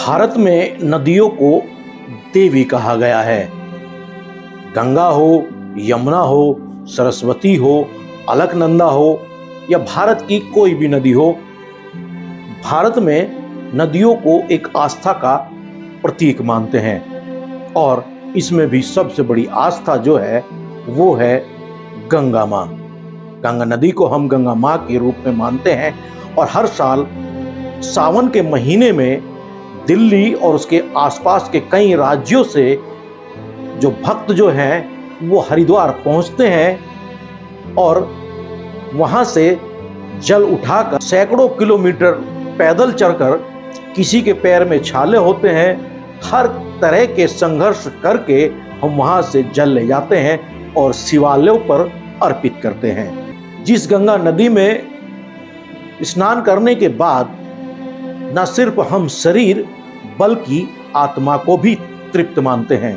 भारत में नदियों को देवी कहा गया है। गंगा हो, यमुना हो, सरस्वती हो, अलकनंदा हो या भारत की कोई भी नदी हो, भारत में नदियों को एक आस्था का प्रतीक मानते हैं। और इसमें भी सबसे बड़ी आस्था जो है वो है गंगा माँ। गंगा नदी को हम गंगा माँ के रूप में मानते हैं और हर साल सावन के महीने में दिल्ली और उसके आसपास के कई राज्यों से जो भक्त जो हैं वो हरिद्वार पहुंचते हैं और वहां से जल उठाकर सैकड़ों किलोमीटर पैदल चलकर, किसी के पैर में छाले होते हैं, हर तरह के संघर्ष करके हम वहां से जल ले जाते हैं और शिवालयों पर अर्पित करते हैं। जिस गंगा नदी में स्नान करने के बाद न सिर्फ हम शरीर बल्कि आत्मा को भी तृप्त मानते हैं,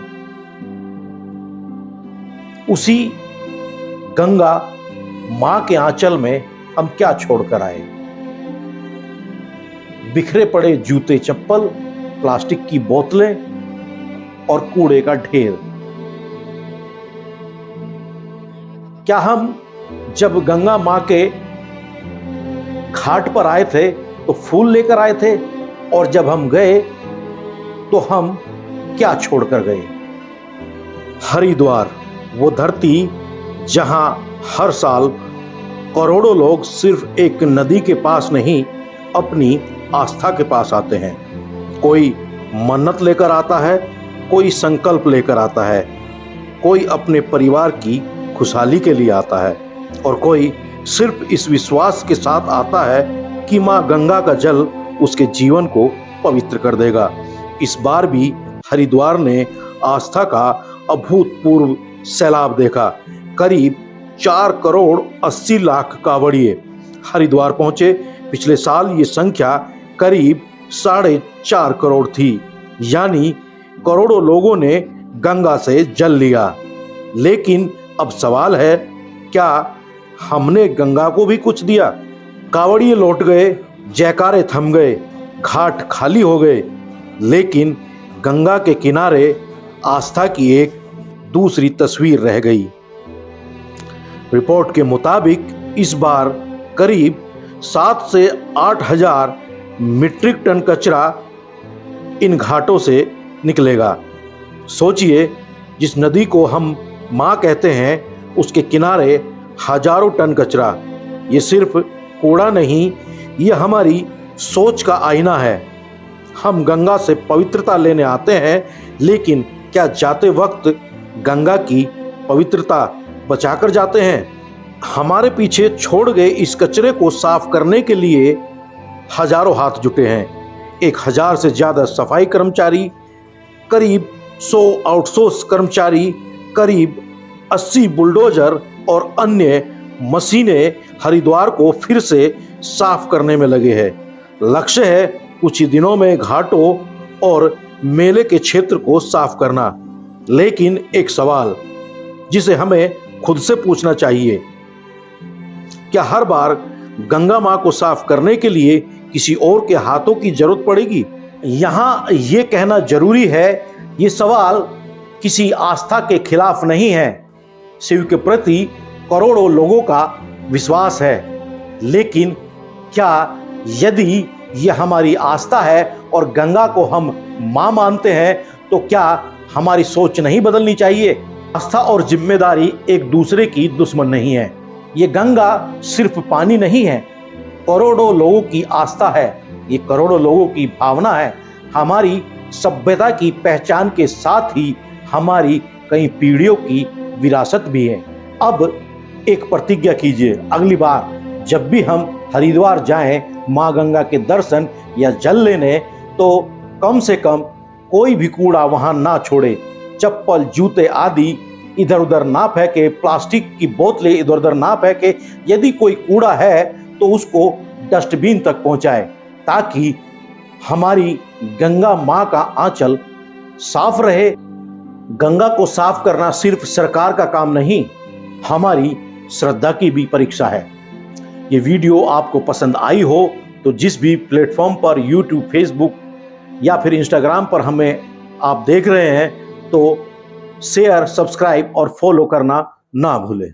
उसी गंगा मां के आंचल में हम क्या छोड़कर आए? बिखरे पड़े जूते चप्पल, प्लास्टिक की बोतलें और कूड़े का ढेर। क्या हम जब गंगा मां के घाट पर आए थे तो फूल लेकर आए थे, और जब हम गए तो हम क्या छोड़कर गए? हरिद्वार, वो धरती जहां हर साल करोड़ों लोग सिर्फ एक नदी के पास नहीं, अपनी आस्था के पास आते हैं। कोई मन्नत लेकर आता है, कोई संकल्प लेकर आता है, कोई अपने परिवार की खुशहाली के लिए आता है और कोई सिर्फ इस विश्वास के साथ आता है कि मां गंगा का जल उसके जीवन को पवित्र कर देगा। इस बार भी हरिद्वार ने आस्था का अभूतपूर्व सैलाब देखा। करीब 4 करोड़ 80 लाख कांवड़िए हरिद्वार पहुंचे। पिछले साल ये संख्या करीब 4.5 करोड़ थी, यानी करोड़ों लोगों ने गंगा से जल लिया। लेकिन अब सवाल है, क्या हमने गंगा को भी कुछ दिया? कांवड़िए लौट गए, जयकारे थम गए, घाट खाली हो गए, लेकिन गंगा के किनारे आस्था की एक दूसरी तस्वीर रह गई। रिपोर्ट के मुताबिक इस बार करीब 7 से 8 हजार मीट्रिक टन कचरा इन घाटों से निकलेगा। सोचिए, जिस नदी को हम मां कहते हैं उसके किनारे हजारों टन कचरा। ये सिर्फ कूड़ा नहीं, ये हमारी सोच का आईना है। हम गंगा से पवित्रता लेने आते हैं, लेकिन क्या जाते वक्त गंगा की पवित्रता बचाकर जाते हैं? हमारे पीछे छोड़ गए इस कचरे को साफ करने के लिए हजारों हाथ जुटे हैं। 1000 से ज्यादा सफाई कर्मचारी, करीब 100 आउटसोर्स कर्मचारी, करीब 80 बुलडोजर और अन्य मशीनें हरिद्वार को फिर से साफ करने में लगे हैं। लक्ष्य है कुछ ही दिनों में घाटों और मेले के क्षेत्र को साफ करना। लेकिन एक सवाल जिसे हमें खुद से पूछना चाहिए, क्या हर बार गंगा मां को साफ करने के लिए किसी और के हाथों की जरूरत पड़ेगी? यहां यह कहना जरूरी है, ये सवाल किसी आस्था के खिलाफ नहीं है। शिव के प्रति करोड़ों लोगों का विश्वास है, लेकिन क्या यदि यह हमारी आस्था है और गंगा को हम मां मानते हैं, तो क्या हमारी सोच नहीं बदलनी चाहिए? आस्था और जिम्मेदारी एक दूसरे की दुश्मन नहीं है। ये गंगा सिर्फ पानी नहीं है, करोड़ों लोगों की आस्था है, ये करोड़ों लोगों की भावना है, हमारी सभ्यता की पहचान के साथ ही हमारी कई पीढ़ियों की विरासत भी है। अब एक प्रतिज्ञा कीजिए, अगली बार जब भी हम हरिद्वार जाएं मां गंगा के दर्शन या जल लेने, तो कम से कम कोई भी कूड़ा वहां ना छोड़े। चप्पल, जूते आदि इधर उधर ना फेंके, प्लास्टिक की बोतलें इधर उधर ना फेंके। यदि कोई कूड़ा है तो उसको डस्टबिन तक पहुंचाए, ताकि हमारी गंगा मां का आंचल साफ रहे। गंगा को साफ करना सिर्फ सरकार का काम नहीं, हमारी श्रद्धा की भी परीक्षा है। ये वीडियो आपको पसंद आई हो तो जिस भी प्लेटफॉर्म पर यूट्यूब, फेसबुक या फिर इंस्टाग्राम पर हमें आप देख रहे हैं तो शेयर, सब्सक्राइब और फॉलो करना ना भूलें।